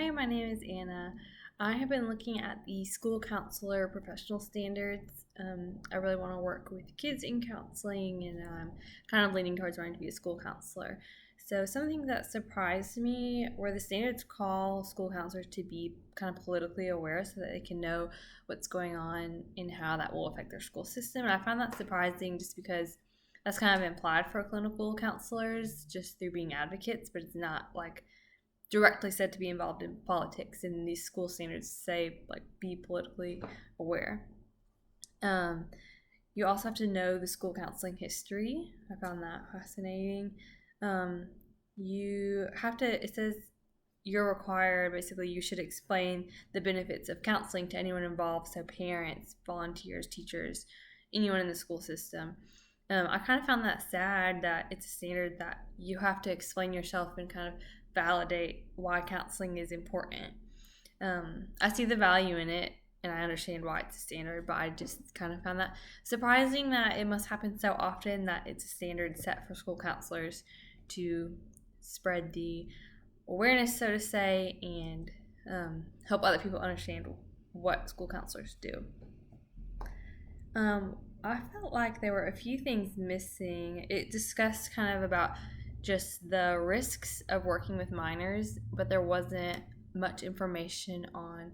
Hi, my name is Anna. I have been looking at the school counselor professional standards. I really want to work with kids in counseling, and I'm kind of leaning towards wanting to be a school counselor. So, something that surprised me were the standards call school counselors to be kind of politically aware so that they can know what's going on and how that will affect their school system. And I find that surprising just because that's kind of implied for clinical counselors just through being advocates, but it's not like directly said to be involved in politics, and these school standards say like be politically aware. Um, you also have to know the school counseling history. I found that fascinating. Um, you have to. It says you're required. Basically, you should explain the benefits of counseling to anyone involved, so parents, volunteers, teachers, anyone in the school system. I kind of found that sad that it's a standard that you have to explain yourself and kind of validate why counseling is important. I see the value in it and I understand why it's a standard, but I just kind of found that surprising that it must happen so often that it's a standard set for school counselors to spread the awareness, so to say, and help other people understand what school counselors do. I felt like there were a few things missing. It discussed kind of about just the risks of working with minors, but there wasn't much information on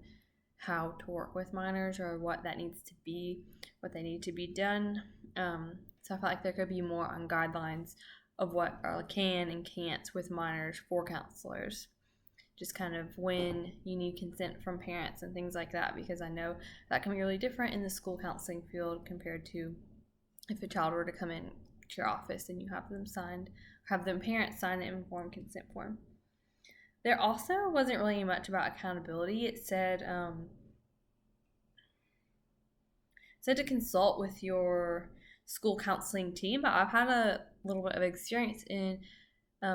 how to work with minors or what that needs to be, what they need to be done. So I felt like there could be more on guidelines of what can and can't with minors for counselors. Just kind of when you need consent from parents and things like that, because I know that can be really different in the school counseling field compared to if a child were to come in to your office and you have them parents sign an informed consent form. There also wasn't really much about accountability. It said to consult with your school counseling team, but I've had a little bit of experience in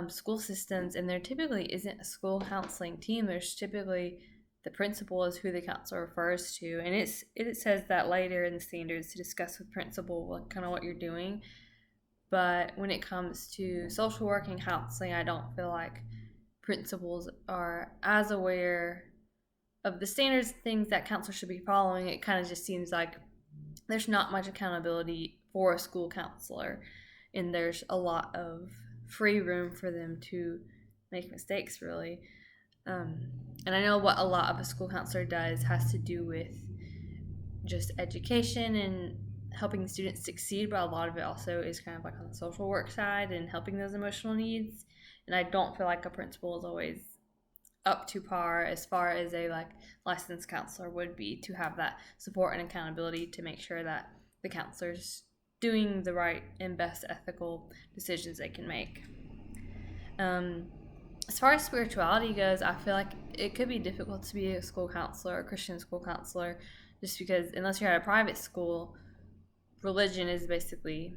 school systems, and there typically isn't a school counseling team. There's typically the principal is who the counselor refers to, and it says that later in the standards to discuss with principal kind of what you're doing. But when it comes to social work and counseling, I don't feel like principals are as aware of the standards, things that counselors should be following. It kind of just seems like there's not much accountability for a school counselor, and there's a lot of free room for them to make mistakes, really. And I know what a lot of a school counselor does has to do with just education and helping students succeed, but a lot of it also is kind of like on the social work side and helping those emotional needs. And I don't feel like a principal is always up to par as far as a licensed counselor would be to have that support and accountability to make sure that the counselor's doing the right and best ethical decisions they can make. As far as spirituality goes, I feel like it could be difficult to be a school counselor, a Christian school counselor, just because unless you're at a private school, religion is basically,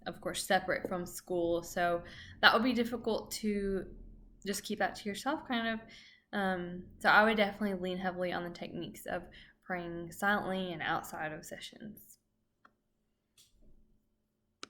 of course, separate from school. So that would be difficult to just keep that to yourself, kind of. So I would definitely lean heavily on the techniques of praying silently and outside of sessions.